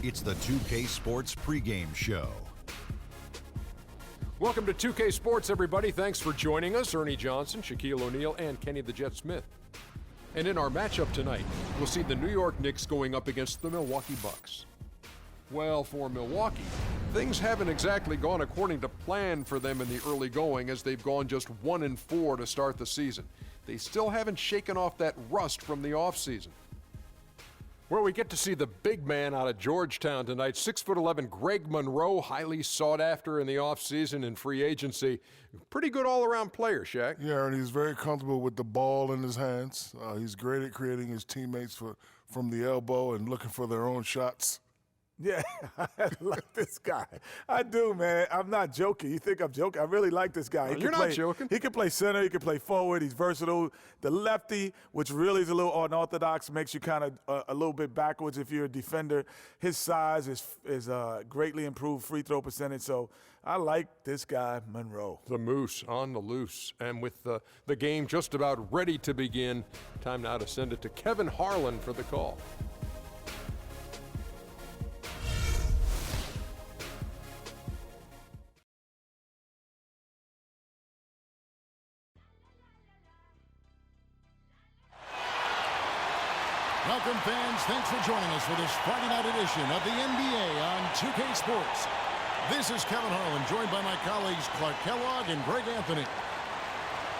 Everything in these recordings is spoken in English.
It's the 2K Sports pregame show. Welcome to 2K Sports, everybody. Thanks for joining us. Ernie Johnson, Shaquille O'Neal, and Kenny the Jet Smith. And in our matchup tonight, we'll see the New York Knicks going up against the Milwaukee Bucks. Well, for Milwaukee, things haven't exactly gone according to plan for them in the early going, as they've gone just 1-4 to start the season. They still haven't shaken off that rust from the offseason. Well, we get to see the big man out of Georgetown tonight, 6'11", Greg Monroe, highly sought after in the offseason and free agency. Pretty good all-around player, Shaq. Yeah, and he's very comfortable with the ball in his hands. He's great at creating his teammates from the elbow and looking for their own shots. Yeah, I like this guy. I do, man. I'm not joking. You think I'm joking? I really like this guy. You're not joking. He can play center. He can play forward. He's versatile. The lefty, which really is a little unorthodox, makes you kind of a little bit backwards if you're a defender. His size is greatly improved free throw percentage. So I like this guy, Monroe. The Moose on the loose. And with the game just about ready to begin, time now to send it to Kevin Harlan for the call. Welcome, fans. Thanks for joining us for this Friday night edition of the NBA on 2K Sports. This is Kevin Harlan, joined by my colleagues Clark Kellogg and Greg Anthony.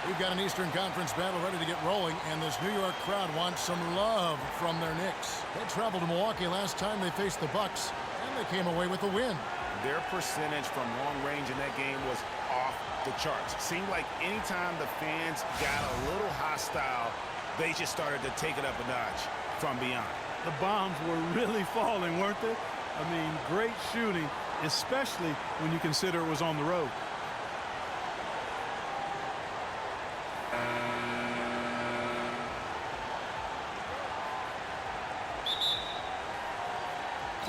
We've got an Eastern Conference battle ready to get rolling, and this New York crowd wants some love from their Knicks. They traveled to Milwaukee last time they faced the Bucks, and they came away with a win. Their percentage from long range in that game was off the charts. Seemed like anytime the fans got a little hostile, they just started to take it up a notch from beyond. The bombs were really falling, weren't they? I mean, great shooting, especially when you consider it was on the road.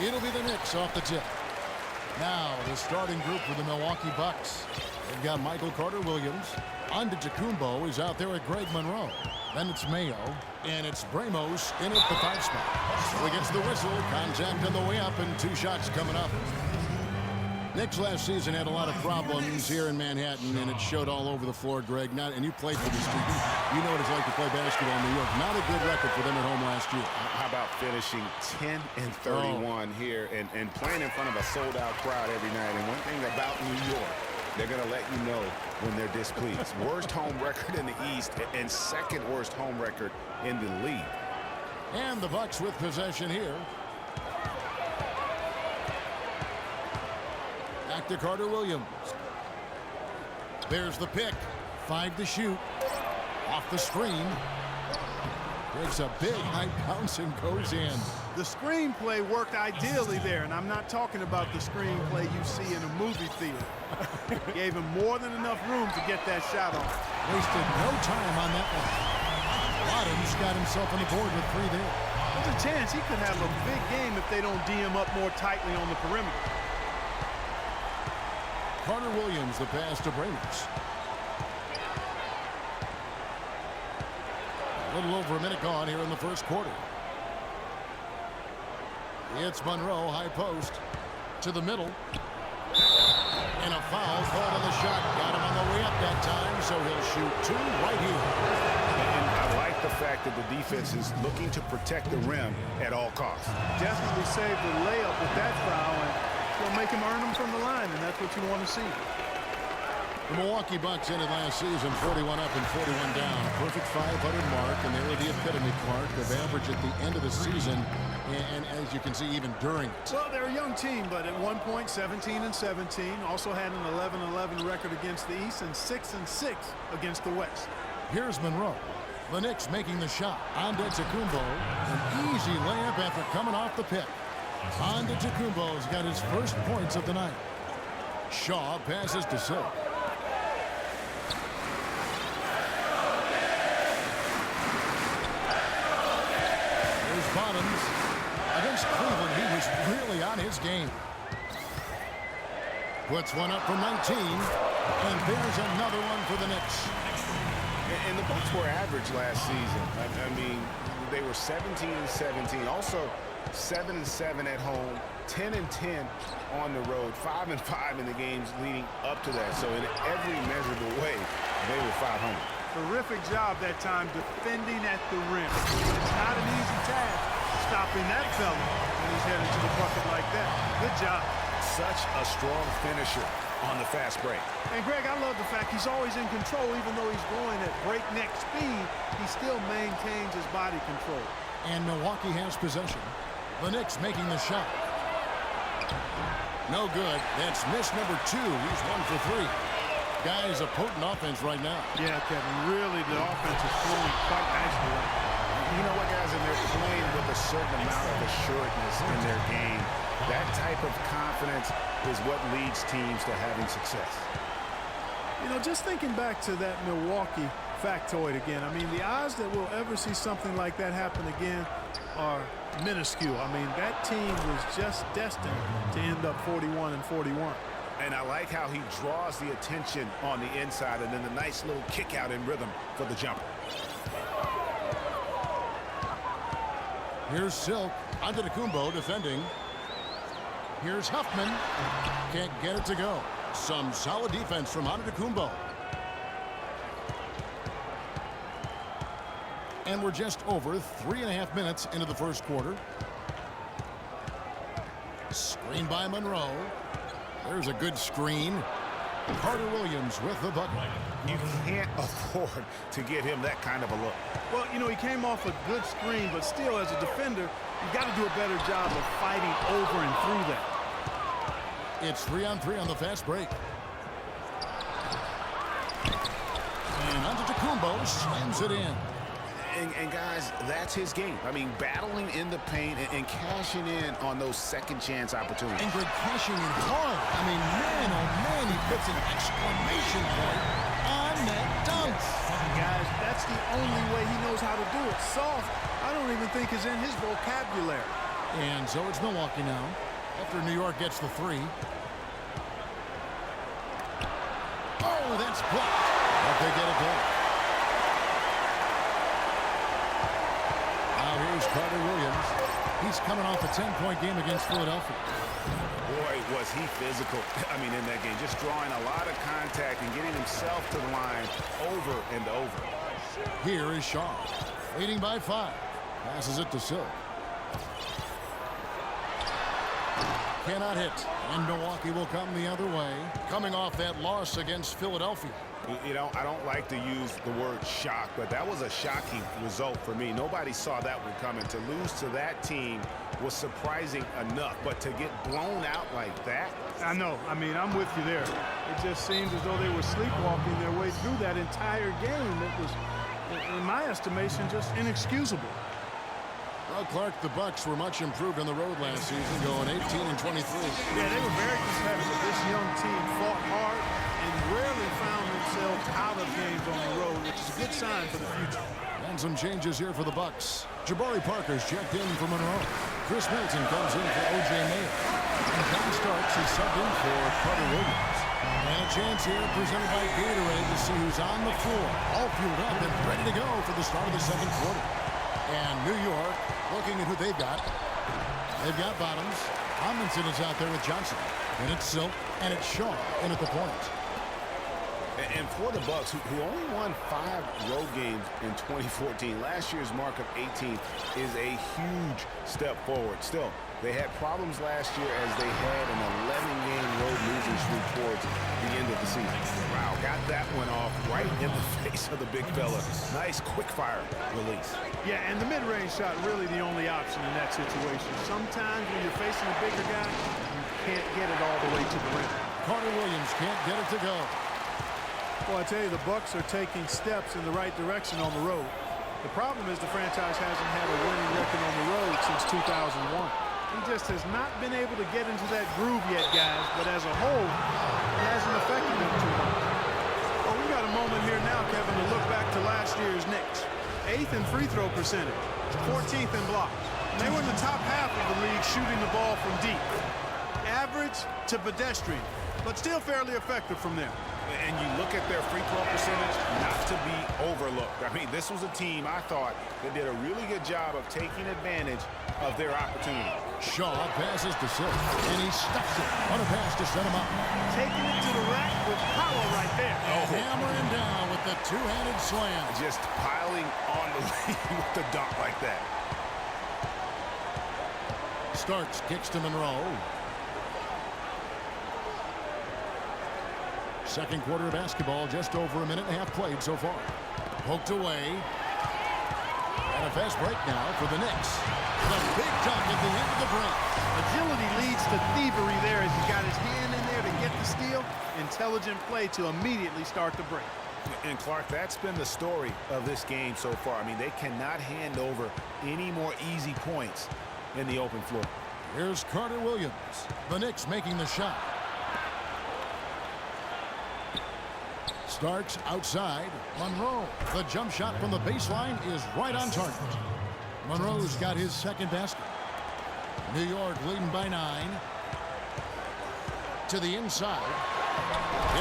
It'll be the Knicks off the tip. Now, the starting group for the Milwaukee Bucks. They've got Michael Carter-Williams. Antetokounmpo is out there at Greg Monroe. Then it's Mayo, and it's Bramos in at the 5 spot. So he gets the whistle, contact on the way up, and 2 shots coming up. Knicks last season had a lot of problems here in Manhattan, and it showed all over the floor, Greg. And you played for this team. You know what it's like to play basketball in New York. Not a good record for them at home last year. How about finishing 10-31 here and playing in front of a sold-out crowd every night? And one thing about New York, they're going to let you know when they're displeased. Worst home record in the East and second worst home record in the league. And the Bucks with possession here. Back to Carter-Williams. There's the pick. 5 to shoot. Off the screen. Takes a big high bounce and goes in. The screenplay worked ideally there, and I'm not talking about the screenplay you see in a movie theater. Gave him more than enough room to get that shot off. Wasted no time on that one. Bottoms got himself on the board with 3 there. There's a chance he could have a big game if they don't D him up more tightly on the perimeter. Carter-Williams, the pass to Bramos. A little over a minute gone here in the first quarter. It's Monroe, high post, to the middle. And a foul called on the shot. Got him on the way up that time, so he'll shoot 2 right here. And I like the fact that the defense is looking to protect the rim at all costs. Definitely saved the layup with that foul, and it'll make him earn them from the line, and that's what you want to see. The Milwaukee Bucks ended last season 41 up and 41 down. Perfect 500 mark, and they were the epitome, Clark, of average at the end of the season, and as you can see, even during it. Well, they're a young team, but at one point, 17-17. Also had an 11-11 record against the East and 6-6 against the West. Here's Monroe. The Knicks making the shot. Antetokounmpo, an easy layup after coming off the pick. Antetokounmpo's got his first points of the night. Shaw passes to Silk. Bottoms against Cleveland. He was really on his game. Puts one up from 19, and there's another one for the Knicks. And the Bucks were average last season. I mean, they were 17-17. Also, 7-7 at home, 10-10 on the road, 5-5 in the games leading up to that. So in every measurable way, they were 500. Terrific job that time defending at the rim. It's not an easy task stopping that fella when he's headed to the bucket like that. Good job. Such a strong finisher on the fast break. And Greg, I love the fact he's always in control. Even though he's going at breakneck speed, he still maintains his body control. And Milwaukee has possession. The Knicks making the shot. No good. That's miss number 2. He's 1 for 3. Guys, a potent offense right now. Yeah, Kevin, really the offense is flowing quite nicely right now. You know what, guys, and they're playing with a certain amount of assuredness in their game. That type of confidence is what leads teams to having success. You know, just thinking back to that Milwaukee factoid again, I mean, the odds that we'll ever see something like that happen again are minuscule. I mean, that team was just destined to end up 41-41. And I like how he draws the attention on the inside and then the nice little kick out in rhythm for the jumper. Here's Silk. Antetokounmpo defending. Here's Huffman. Can't get it to go. Some solid defense from Antetokounmpo. And we're just over 3.5 minutes into the first quarter. Screen by Monroe. There's a good screen. Carter Williams with the bucket. You can't afford to get him that kind of a look. Well, you know, he came off a good screen, but still, as a defender, you've got to do a better job of fighting over and through that. It's 3-on-3 on the fast break. And Antetokounmpo slams it in. And guys, that's his game. I mean, battling in the paint and cashing in on those second chance opportunities. And Greg cashing in hard. I mean, man, oh man, he puts an exclamation point on that dunk. Guys, that's the only way he knows how to do it. Soft, I don't even think is in his vocabulary. And so it's Milwaukee now, after New York gets the 3. Oh, that's blocked. But they get it back. Now here's Carter Williams. He's coming off a 10-point game against Philadelphia. Boy, was he physical. I mean, in that game, just drawing a lot of contact and getting himself to the line over and over. Here is Shaw, leading by 5. Passes it to Silk. Cannot hit, and Milwaukee will come the other way, coming off that loss against Philadelphia. You know, I don't like to use the word shock, but that was a shocking result for me. Nobody saw that one coming. To lose to that team was surprising enough, but to get blown out like that? I know. I mean, I'm with you there. It just seems as though they were sleepwalking their way through that entire game. It was, in my estimation, just inexcusable. Well, Clark, the Bucks were much improved on the road last season, going 18-23. Yeah, they were very competitive. This young team fought hard and rarely found themselves out of games on the road, which is a good sign for the future. And some changes here for the Bucks. Jabari Parker's checked in for Monroe. Chris Middleton comes in for O.J. Mayer. And John Starks is subbed in for Carter Williams. And a chance here presented by Gatorade to see who's on the floor, all fueled up and ready to go for the start of the second quarter. And New York, looking at who they've got. They've got Bottoms. Amundsen is out there with Johnson. And it's Silk, and it's Shaw in at the point. And for the Bucks, who only won 5 road games in 2014, last year's mark of 18 is a huge step forward. Still, they had problems last year as they had an 11-game road losing streak towards the end of the season. Wow, got that one off right in the face of the big fella. Nice quick-fire release. Yeah, and the mid-range shot really the only option in that situation. Sometimes when you're facing a bigger guy, you can't get it all the way to the rim. Carter Williams can't get it to go. Well, I tell you, the Bucks are taking steps in the right direction on the road. The problem is the franchise hasn't had a winning record on the road since 2001. He just has not been able to get into that groove yet, guys, but as a whole, it hasn't affected them too much. Well, we got a moment here now, Kevin, to look back to last year's Knicks. 8th in free throw percentage, 14th in blocks. And they were in the top half of the league shooting the ball from deep. Average to pedestrian, but still fairly effective from there. And you look at their free throw percentage, not to be overlooked. I mean, this was a team, I thought, that did a really good job of taking advantage of their opportunity. Shaw passes to Silk, and he stuffs it on a pass to set him up. Taking it to the rack with power right there. Hammering down with the two-handed slam. Just piling on the lead with the dunk like that. Starks kicks to Monroe. Second quarter of basketball, just over a minute and a half played so far. Poked away. And a fast break now for the Knicks. The big dunk at the end of the break. Agility leads to thievery there as he got his hand in there to get the steal. Intelligent play to immediately start the break. And Clark, that's been the story of this game so far. I mean, they cannot hand over any more easy points in the open floor. Here's Carter Williams. The Knicks making the shot. Starks outside. Monroe. The jump shot from the baseline is right on target. Monroe's got his second basket. New York leading by 9. To the inside.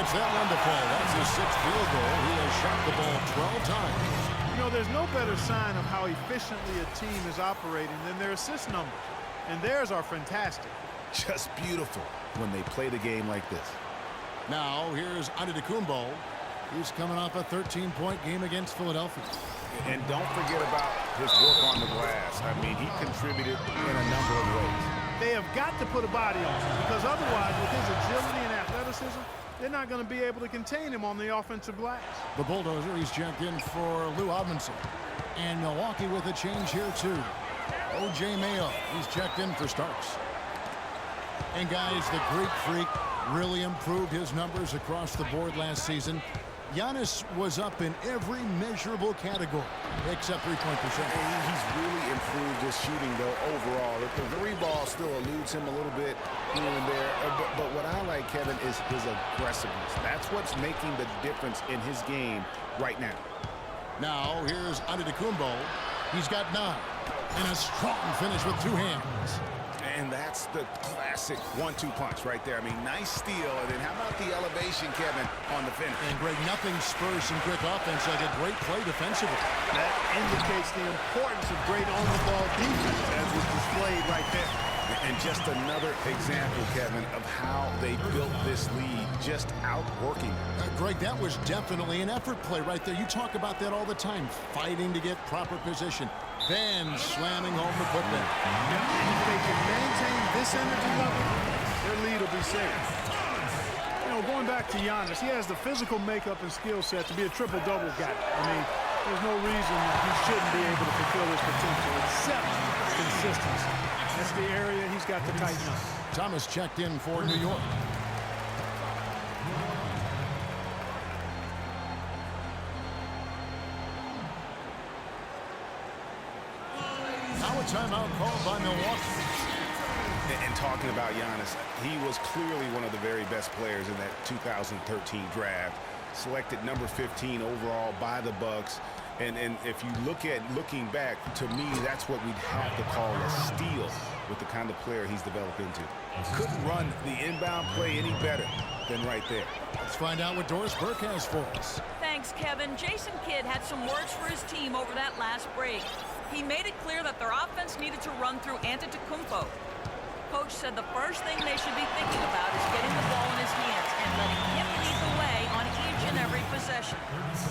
It's that one to fall. That's his 6th field goal. He has shot the ball 12 times. You know, there's no better sign of how efficiently a team is operating than their assist numbers. And theirs are fantastic. Just beautiful when they play the game like this. Now, here's Antetokounmpo. He's coming off a 13-point game against Philadelphia. And don't forget about his work on the glass. I mean, he contributed in a number of ways. They have got to put a body on him because otherwise, with his agility and athleticism, they're not going to be able to contain him on the offensive glass. The Bulldozer, he's checked in for Lou Odmanson. And Milwaukee with a change here, too. O.J. Mayo, he's checked in for Starks. And, guys, the Greek Freak really improved his numbers across the board last season. Giannis was up in every measurable category except three-point percentage. He's really improved his shooting, though, overall. The three ball still eludes him a little bit here and there. But what I like, Kevin, is his aggressiveness. That's what's making the difference in his game right now. Now, here's Antetokounmpo. He's got 9. And a strong finish with 2 hands. And that's the classic 1-2 punch right there. I mean, nice steal. And then how about the elevation, Kevin, on the finish? And Greg, nothing spurs some quick offense like a great play defensively. That indicates the importance of great on-the-ball defense as was displayed right there. And just another example, Kevin, of how they built this lead, just outworking. Greg, that was definitely an effort play right there. You talk about that all the time, fighting to get proper position, then slamming home the putback. If they can maintain this energy level, their lead will be safe. You know, going back to Giannis, he has the physical makeup and skill set to be a triple-double guy. I mean, there's no reason he shouldn't be able to fulfill his potential except consistency. That's the area he's got to tighten up. Thomas checked in for New York. Now a timeout called by Milwaukee. And talking about Giannis, he was clearly one of the very best players in that 2013 draft. Selected number 15 overall by the Bucks. And if you looking back, to me, that's what we'd have to call a steal with the kind of player he's developed into. Couldn't run the inbound play any better than right there. Let's find out what Doris Burke has for us. Thanks, Kevin. Jason Kidd had some words for his team over that last break. He made it clear that their offense needed to run through Antetokounmpo. Coach said the first thing they should be thinking about is getting the ball in his hands and letting him lead the way on each and every possession.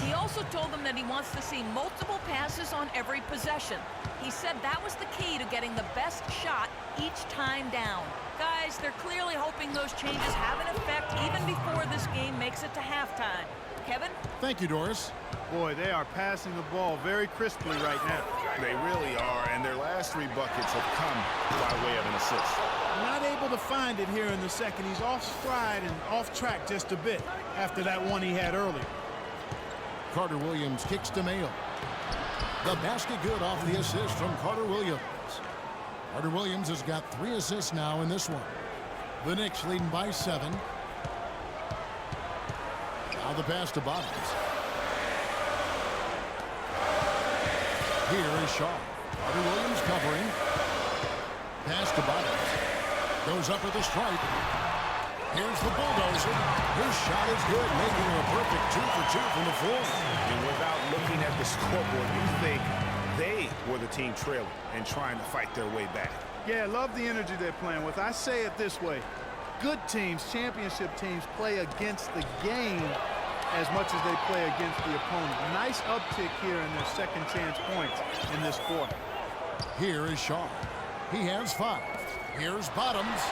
He also told them that he wants to see multiple passes on every possession. He said that was the key to getting the best shot each time down. Guys, they're clearly hoping those changes have an effect even before this game makes it to halftime. Kevin? Thank you, Doris. Boy, they are passing the ball very crisply right now. They really are, and their last 3 buckets have come by way of an assist. Not able to find it here in the second. He's off stride and off track just a bit after that one he had earlier. Carter Williams kicks to Mayo. The basket good off the assist from Carter Williams. Carter Williams has got 3 assists now in this one. The Knicks leading by 7. Now the pass to Bottoms. Here is Shaw. Carter Williams covering. Pass to Bottoms. Goes up with a stripe. Here's the Bulldozer. His shot is good, making it a perfect 2 for 2 from the floor. And without looking at the scoreboard, you think they were the team trailing and trying to fight their way back. Yeah, I love the energy they're playing with. I say it this way. Good teams, championship teams, play against the game as much as they play against the opponent. Nice uptick here in their second chance points in this quarter. Here is Shaw. He has 5. Here's Bottoms.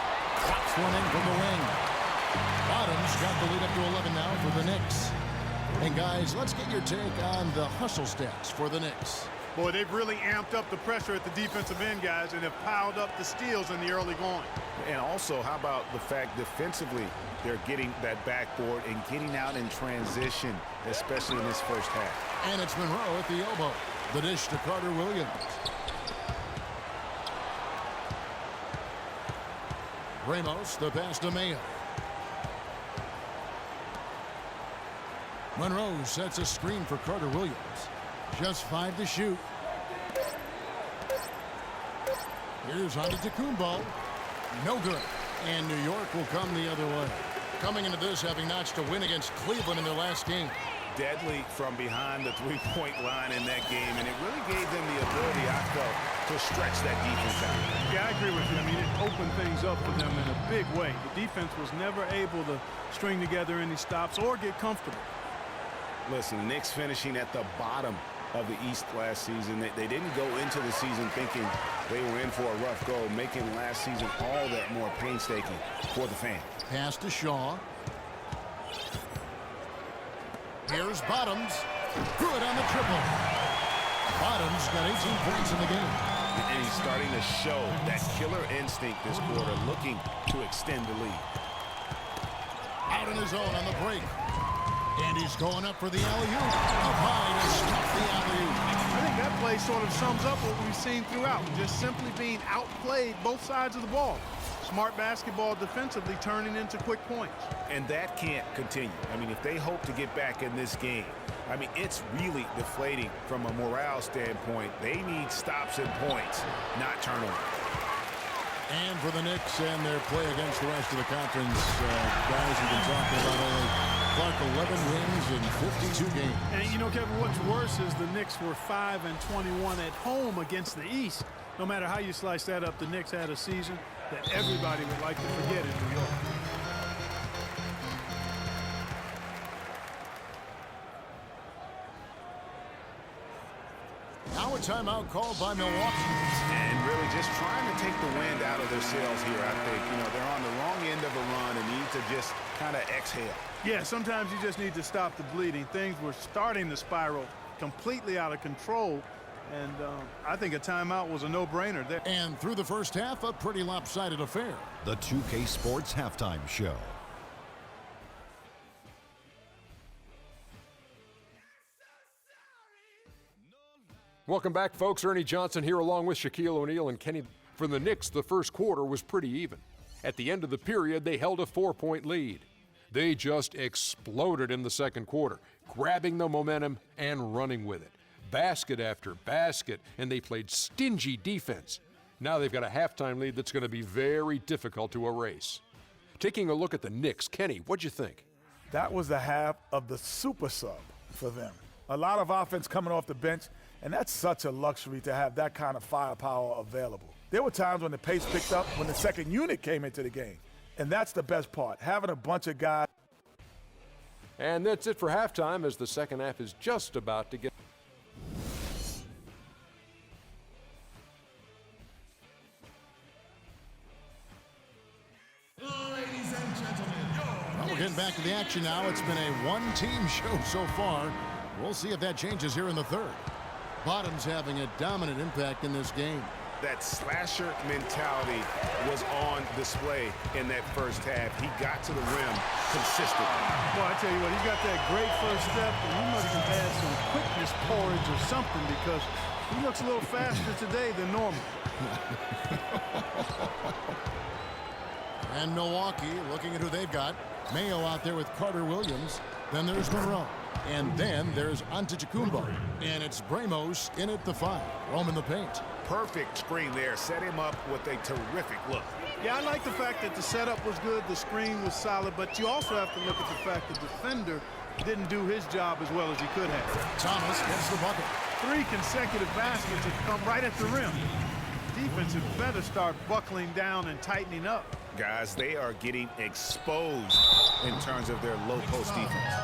Drops one in from the wing. Bottoms got the lead up to 11 now for the Knicks. And guys, let's get your take on the hustle stats for the Knicks. Boy, they've really amped up the pressure at the defensive end, guys, and have piled up the steals in the early going. And also, how about the fact defensively they're getting that backboard and getting out in transition, especially in this first half. And it's Monroe at the elbow. The dish to Carter Williams. Ramos, the pass to Mayo. Monroe sets a screen for Carter Williams. Just 5 to shoot. Here's Antetokounmpo. No good. And New York will come the other way. Coming into this, having notched a win against Cleveland in their last game. Deadly from behind the three-point line in that game, and it really gave them the ability, I felt, to stretch that defense out. Yeah, I agree with you. I mean, it opened things up for them in a big way. The defense was never able to string together any stops or get comfortable. Listen, the Knicks finishing at the bottom of the East last season. They didn't go into the season thinking they were in for a rough go, making last season all that more painstaking for the fans. Pass to Shaw. Here's Bottoms. Good on the triple. Bottoms got 18 points in the game. And he's starting to show that killer instinct this quarter, looking to extend the lead. Out on his own on the break. And he's going up for the alley-oop. Up high to stop the alley-oop. I think that play sort of sums up what we've seen throughout. Just simply being outplayed both sides of the ball. Smart basketball defensively turning into quick points. And that can't continue. I mean, if they hope to get back in this game, I mean, it's really deflating from a morale standpoint. They need stops and points, not turnovers. And for the Knicks and their play against the rest of the conference, guys, we've been talking about only Clark 11 wins in 52 games. And you know, Kevin, what's worse is the Knicks were 5-21 at home against the East. No matter how you slice that up, the Knicks had a season that everybody would like to forget in New York. Now a timeout called by Milwaukee. And really just trying to take the wind out of their sails here, I think. You know, they're on the wrong end of a run and need to just kind of exhale. Yeah, sometimes you just need to stop the bleeding. Things were starting to spiral completely out of control. And I think a timeout was a no-brainer there. And through the first half, a pretty lopsided affair. The 2K Sports Halftime Show. Welcome back, folks. Ernie Johnson here along with Shaquille O'Neal and Kenny. For the Knicks, the first quarter was pretty even. At the end of the period, they held a 4-point lead. They just exploded in the second quarter, grabbing the momentum and running with it. Basket after basket, and they played stingy defense. Now they've got a halftime lead that's going to be very difficult to erase. Taking a look at the Knicks, Kenny, what'd you think? That was the half of the super sub for them. A lot of offense coming off the bench, and that's such a luxury to have that kind of firepower available. There were times when the pace picked up when the second unit came into the game, and that's the best part, having a bunch of guys. And that's it for halftime as the second half is just about to get. Well, we're getting back to the action now. It's been a one-team show so far. We'll see if that changes here in the third. Bottoms having a dominant impact in this game. That slasher mentality was on display in that first half. He got to the rim consistently. Well, I tell you what, he's got that great first step, and he must have had some quickness porridge or something because he looks a little faster today than normal. And Milwaukee looking at who they've got. Mayo out there with Carter Williams. Then there's Monroe. And then there's Antetokounmpo. And it's Bramos in at the 5. Roam in the paint. Perfect screen there. Set him up with a terrific look. Yeah, I like the fact that the setup was good, the screen was solid, but you also have to look at the fact the defender didn't do his job as well as he could have. Thomas gets the bucket. 3 consecutive baskets have come right at the rim. Defense had better start buckling down and tightening up. Guys, they are getting exposed in terms of their low post defense.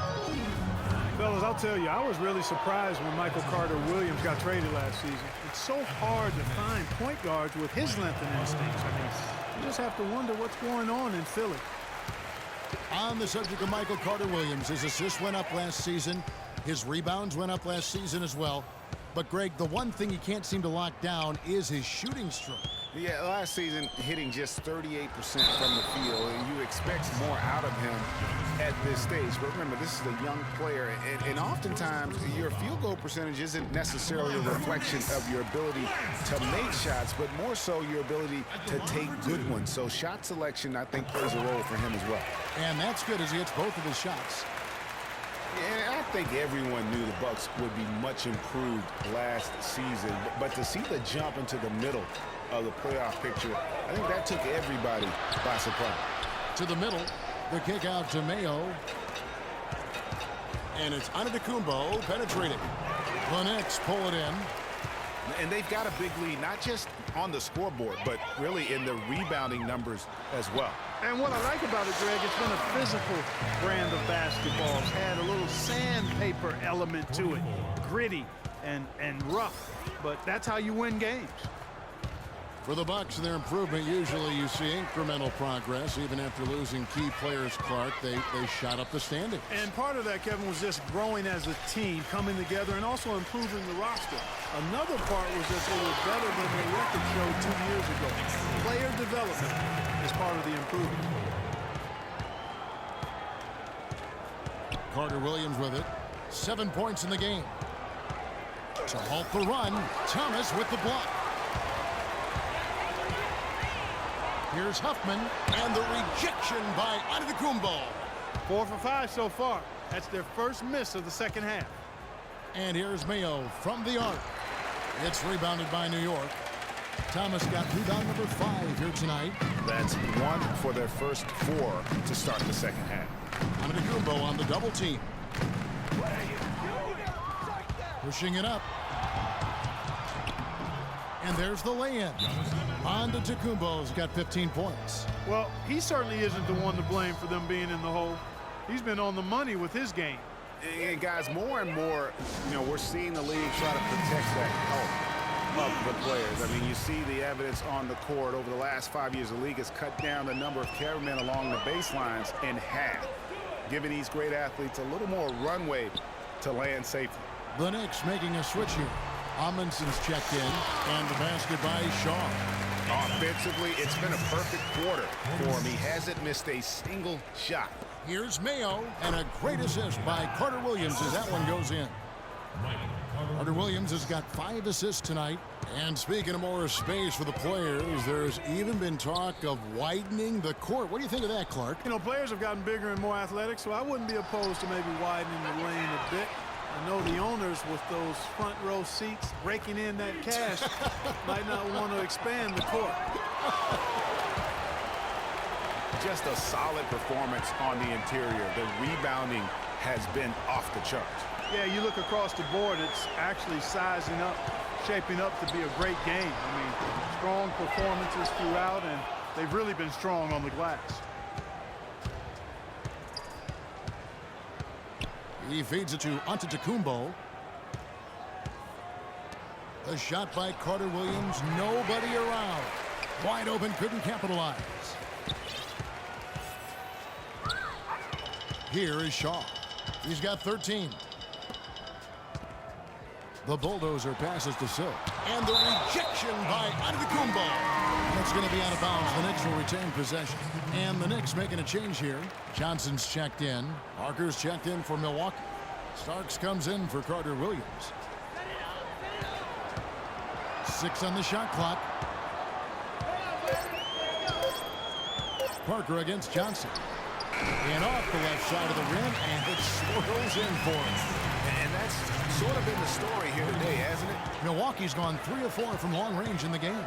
Fellas, I'll tell you, I was really surprised when Michael Carter-Williams got traded last season. It's so hard to find point guards with his length and instincts. I mean, you just have to wonder what's going on in Philly. On the subject of Michael Carter-Williams, his assists went up last season. His rebounds went up last season as well. But, Greg, the one thing he can't seem to lock down is his shooting stroke. Yeah, last season hitting just 38% from the field, and you expect more out of him at this stage. But remember, this is a young player, and oftentimes your field goal percentage isn't necessarily a reflection of your ability to make shots, but more so your ability to take good ones. So shot selection, I think, plays a role for him as well. And that's good as he hits both of his shots. Yeah, I think everyone knew the Bucks would be much improved last season, but to see the jump into the middle of the playoff picture, I think that took everybody by surprise. To the middle, the kick out to Mayo. And it's Antetokounmpo penetrating. The Knicks pull it in. And they've got a big lead, not just on the scoreboard, but really in the rebounding numbers as well. And what I like about it, Greg, it's been a physical brand of basketball. It's had a little sandpaper element to it, gritty and rough, but that's how you win games. For the Bucks, their improvement, usually you see incremental progress. Even after losing key players, Clark, they shot up the standings. And part of that, Kevin, was just growing as a team, coming together, and also improving the roster. Another part was that they were better than their record showed 2 years ago. Player development is part of the improvement. Carter-Williams with it. 7 points in the game. To halt the run, Thomas with the block. Here's Huffman, and the rejection by Antetokounmpo. 4 for 5 so far. That's their first miss of the second half. And here's Mayo from the arc. It's rebounded by New York. Thomas got rebound number 5 here tonight. That's 1 for their first 4 to start the second half. Antetokounmpo on the double team. Pushing it up. And there's the lay-in. Antetokounmpo's got 15 points. Well, he certainly isn't the one to blame for them being in the hole. He's been on the money with his game. And guys, more and more, we're seeing the league try to protect that health of the players. I mean, you see the evidence on the court. Over the last 5 years, the league has cut down the number of cameramen along the baselines in half, giving these great athletes a little more runway to land safely. The Knicks making a switch here. Amundsen's checked in, and the basket by Shaw. Offensively, it's been a perfect quarter for him. He hasn't missed a single shot. Here's Mayo, and a great assist by Carter-Williams as that one goes in. Carter-Williams has got 5 assists tonight. And speaking of more space for the players, there's even been talk of widening the court. What do you think of that, Clark? Players have gotten bigger and more athletic, so I wouldn't be opposed to maybe widening the lane a bit. I know the owners with those front row seats raking in that cash might not want to expand the court. Just a solid performance on the interior. The rebounding has been off the charts. Yeah, you look across the board, it's actually sizing up, shaping up to be a great game. I mean, strong performances throughout, and they've really been strong on the glass. He feeds it to Antetokounmpo. The shot by Carter-Williams, nobody around. Wide open, couldn't capitalize. Here is Shaw. He's got 13. The bulldozer passes to Silk. And the rejection by Antetokounmpo. That's going to be out of bounds. The Knicks will retain possession. And the Knicks making a change here. Johnson's checked in. Parker's checked in for Milwaukee. Starks comes in for Carter-Williams. 6 on the shot clock. Parker against Johnson. And off the left side of the rim, and it swirls in for him. And that's sort of been the story here today, hasn't it? Milwaukee's gone 3 of 4 from long range in the game.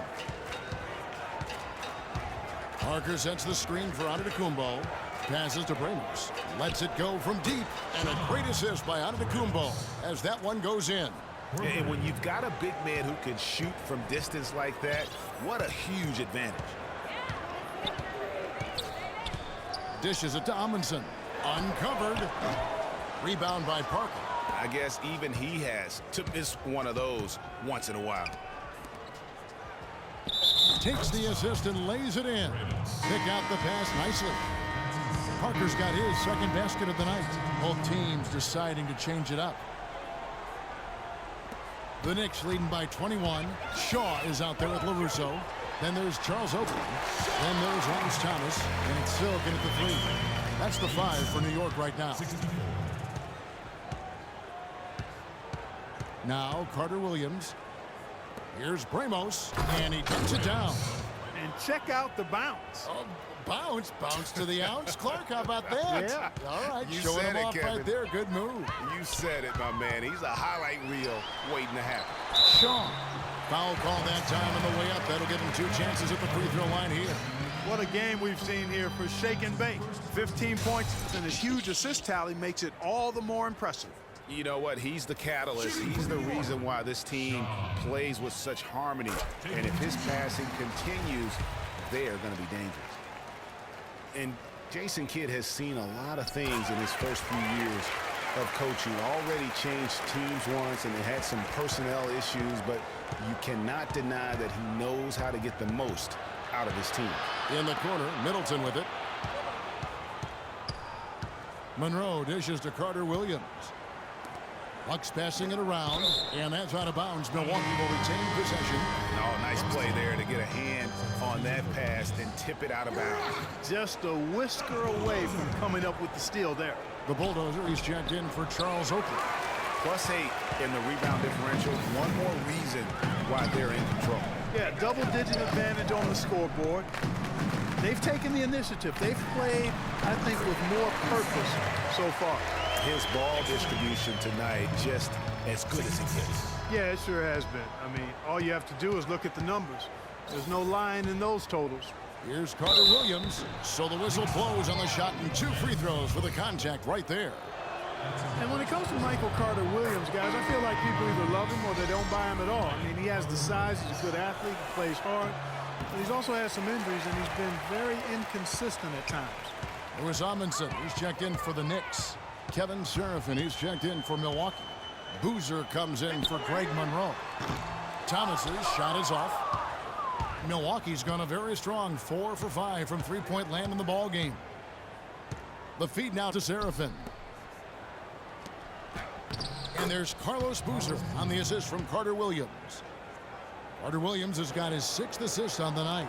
Parker sets the screen for Antetokounmpo. Passes to Bramos. Lets it go from deep. And a great assist by Antetokounmpo as that one goes in. And when you've got a big man who can shoot from distance like that, what a huge advantage. Dishes it to Amundsen. Uncovered. Rebound by Parker. I guess even he has to miss one of those once in a while. Takes the assist and lays it in. Pick out the pass nicely. Parker's got his second basket of the night. Both teams deciding to change it up. The Knicks leading by 21. Shaw is out there with LaRusso. Then there's Charles Oakley. Then there's Lance Thomas. And it's Silkin at the 3. That's the 5 for New York right now. Now Carter Williams. Here's Bramos. And he takes it down. And check out the bounce. Oh, bounce to the ounce. Clark, how about that? Yeah. All right, You showing said him it, off Kevin. right there. Good move. You said it, my man. He's a highlight reel waiting to happen. Shaw. Foul call that time on the way up. That'll give him 2 chances at the free throw line here. What a game we've seen here for Shake and Bake. 15 points and a huge assist tally makes it all the more impressive. You know what? He's the catalyst. He's the reason why this team plays with such harmony. And if his passing continues, they are going to be dangerous. And Jason Kidd has seen a lot of things in his first few years of coaching. Already changed teams once, and they had some personnel issues, but you cannot deny that he knows how to get the most out of his team. In the corner, Middleton with it. Monroe dishes to Carter Williams. Bucks passing it around, and that's out of bounds. Milwaukee will retain possession. Oh, nice play there to get a hand on that pass and tip it out of bounds. Just a whisker away from coming up with the steal there. The Bulldozer, he's checked in for Charles Oakley. +8 in the rebound differential. One more reason why they're in control. Yeah, double-digit advantage on the scoreboard. They've taken the initiative. They've played, I think, with more purpose so far. His ball distribution tonight just as good as it gets. Yeah, it sure has been. I mean, all you have to do is look at the numbers. There's no lying in those totals. Here's Carter Williams. So the whistle blows on the shot and 2 free throws for the contact right there. And when it comes to Michael Carter Williams, guys, I feel like people either love him or they don't buy him at all. I mean, he has the size, he's a good athlete, he plays hard, but he's also had some injuries, and he's been very inconsistent at times. Lewis Amundsen, he's checked in for the Knicks. Kevin Seraphin, he's checked in for Milwaukee. Boozer comes in for Greg Monroe. Thomas's shot is off. Milwaukee's gone a very strong 4 for 5 from three-point land in the ball game. The feed now to Seraphin. And there's Carlos Boozer on the assist from Carter Williams. Carter Williams has got his 6th assist on the night.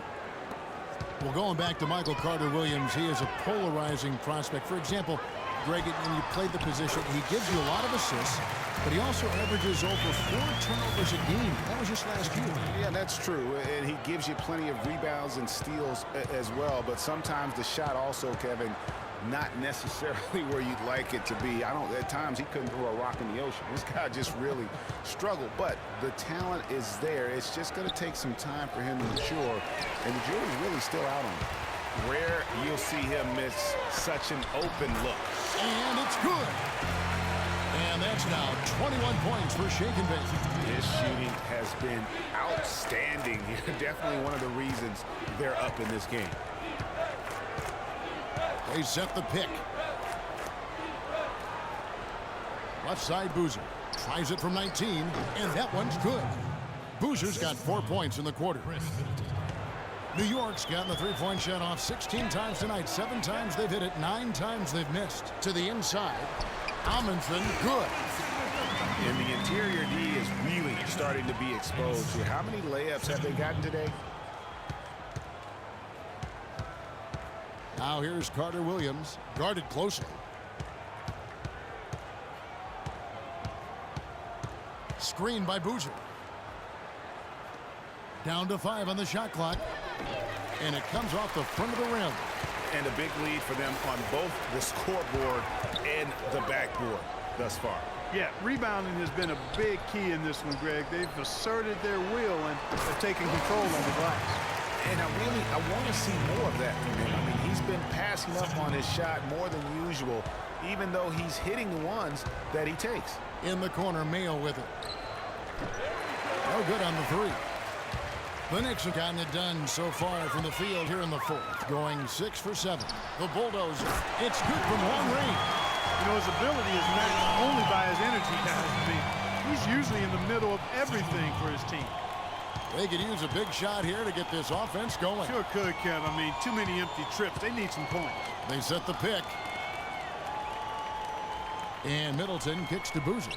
Well, going back to Michael Carter Williams, he is a polarizing prospect. For example, Greg, when you played the position, he gives you a lot of assists, but he also averages over 4 turnovers a game. That was just last year. Yeah, that's true. And he gives you plenty of rebounds and steals as well. But sometimes the shot also, Kevin, not necessarily where you'd like it to be. At times he couldn't throw a rock in the ocean. This guy just really struggled. But the talent is there. It's just going to take some time for him to mature. And the jury's really still out on him. Rare you'll see him miss such an open look. And it's good. And that's now 21 points for Shake and Bake. His shooting has been outstanding. Definitely one of the reasons they're up in this game. They set the pick. Left side Boozer. Tries it from 19, and that one's good. Boozer's got 4 points in the quarter. New York's gotten the three-point shot off 16 times tonight. 7 times they've hit it, 9 times they've missed. To the inside. Amundsen, good. And the interior D is really starting to be exposed here. How many layups have they gotten today? Now here's Carter Williams, guarded closely. Screen by Boozer. Down to 5 on the shot clock. And it comes off the front of the rim. And a big lead for them on both the scoreboard and the backboard thus far. Yeah, rebounding has been a big key in this one, Greg. They've asserted their will and have taken control on the glass. And I want to see more of that from him. I mean, he's been passing up on his shot more than usual, even though he's hitting the ones that he takes. In the corner, Mayo with it. No good on the three. The Knicks have gotten it done so far from the field here in the fourth, going 6 for 7. The Bulldozer, it's good from long range. You know, his ability is matched only by his energy, guys. I mean, he's usually in the middle of everything for his team. They could use a big shot here to get this offense going. Sure could, Kev. I mean, too many empty trips. They need some points. They set the pick. And Middleton kicks to Boozer.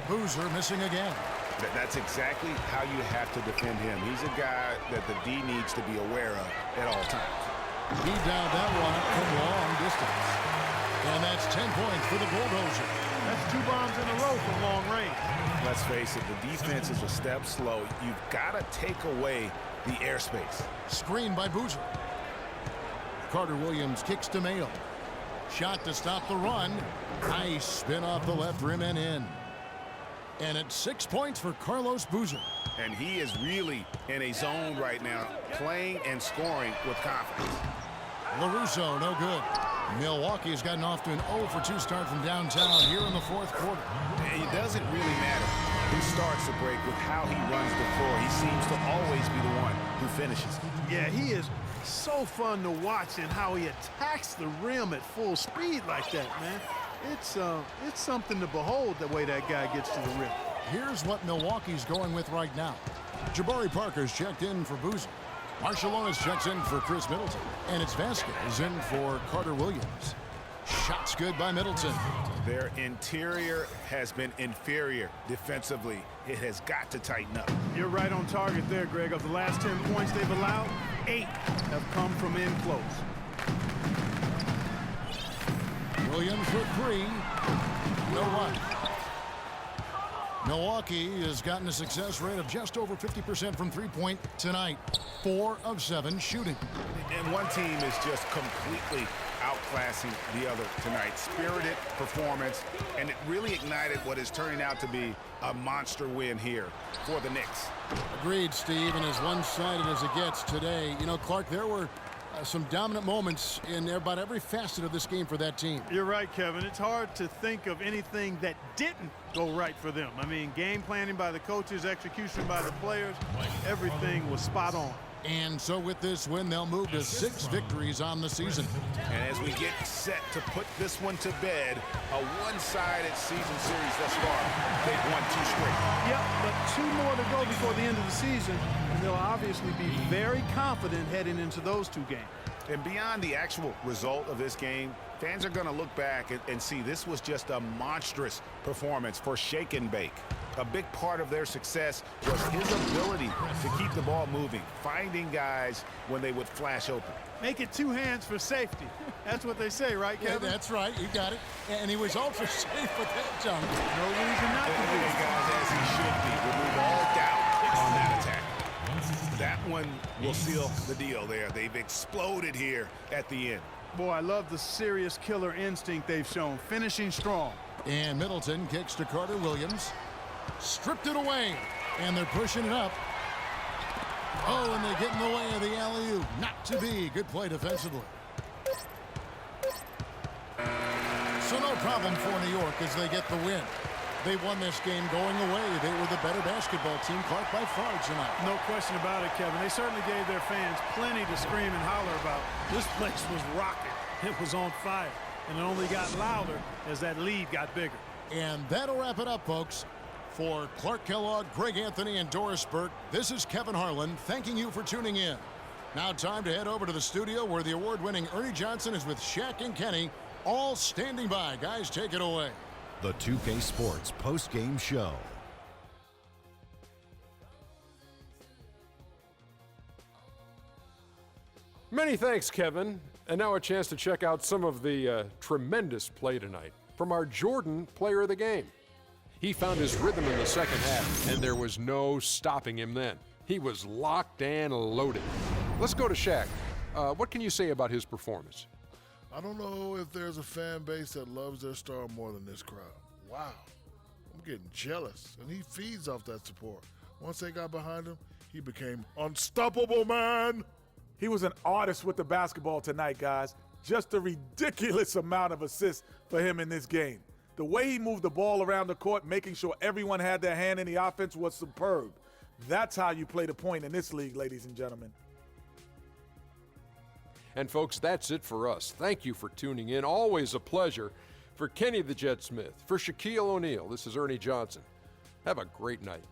Boozer missing again. That's exactly how you have to defend him. He's a guy that the D needs to be aware of at all times. He downed that one from long distance. And that's 10 points for the Bulldozer. That's 2 bombs in a row from long range. Let's face it, the defense is a step slow. You've got to take away the airspace. Screen by Boozer. Carter Williams kicks to Mayo. Shot to stop the run. Nice spin off the left rim and in. And it's 6 points for Carlos Boozer. And he is really in a zone right now, playing and scoring with confidence. LaRusso, no good. Milwaukee has gotten off to an 0 for 2 start from downtown here in the fourth quarter. It doesn't really matter who starts the break with how he runs the floor. He seems to always be the one who finishes. Yeah, he is so fun to watch and how he attacks the rim at full speed like that, man. It's something to behold the way that guy gets to the rim. Here's what Milwaukee's going with right now. Jabari Parker's checked in for Boozer. Marciulionis checks in for Chris Middleton. And it's Vasquez in for Carter Williams. Shots good by Middleton. Their interior has been inferior defensively. It has got to tighten up. You're right on target there, Greg. Of the last 10 points they've allowed, 8 have come from in close. Williams for 3. No one. Milwaukee has gotten a success rate of just over 50% from three-point tonight. 4 of 7 shooting. And one team is just completely outclassing the other tonight. Spirited performance, and it really ignited what is turning out to be a monster win here for the Knicks. Agreed, Steve, and as one-sided as it gets today, you know, Clark, there were some dominant moments in about every facet of this game for that team. You're right, Kevin. It's hard to think of anything that didn't go right for them. I mean, game planning by the coaches, execution by the players, everything was spot on. And so with this win, they'll move to 6 victories on the season. And as we get set to put this one to bed, a one-sided season series thus far, they've won 2 straight. Yep, but 2 more to go before the end of the season, and they'll obviously be very confident heading into those 2 games. And beyond the actual result of this game, fans are going to look back and see this was just a monstrous performance for Shake and Bake. A big part of their success was his ability to keep the ball moving, finding guys when they would flash open. Make it 2 hands for safety. That's what they say, right, Kevin? Yeah, that's right. You got it. And he was ultra safe with that jump. No reason not to be. Guys, as he should be, remove all doubt on that attack. That one will seal the deal there. They've exploded here at the end. Boy, I love the serious killer instinct they've shown, finishing strong. And Middleton kicks to Carter Williams. Stripped it away, and they're pushing it up. Oh, and they get in the way of the alley-oop. Not to be. Good play defensively. So no problem for New York as they get the win. They won this game going away. They were the better basketball team, Clark, by far tonight. No question about it, Kevin. They certainly gave their fans plenty to scream and holler about. This place was rocking. It was on fire. And it only got louder as that lead got bigger. And that'll wrap it up, folks. For Clark Kellogg, Greg Anthony, and Doris Burke, this is Kevin Harlan thanking you for tuning in. Now time to head over to the studio where the award-winning Ernie Johnson is with Shaq and Kenny, all standing by. Guys, take it away. The 2K Sports post-game show. Many thanks, Kevin. And now a chance to check out some of the tremendous play tonight from our Jordan player of the game. He found his rhythm in the second half, and there was no stopping him then. He was locked and loaded. Let's go to Shaq. What can you say about his performance? I don't know if there's a fan base that loves their star more than this crowd. Wow. I'm getting jealous, and he feeds off that support. Once they got behind him, he became unstoppable, man. He was an artist with the basketball tonight, guys. Just a ridiculous amount of assists for him in this game. The way he moved the ball around the court, making sure everyone had their hand in the offense, was superb. That's how you play the point in this league, ladies and gentlemen. And folks, that's it for us. Thank you for tuning in. Always a pleasure. For Kenny the Jet Smith, for Shaquille O'Neal, this is Ernie Johnson. Have a great night.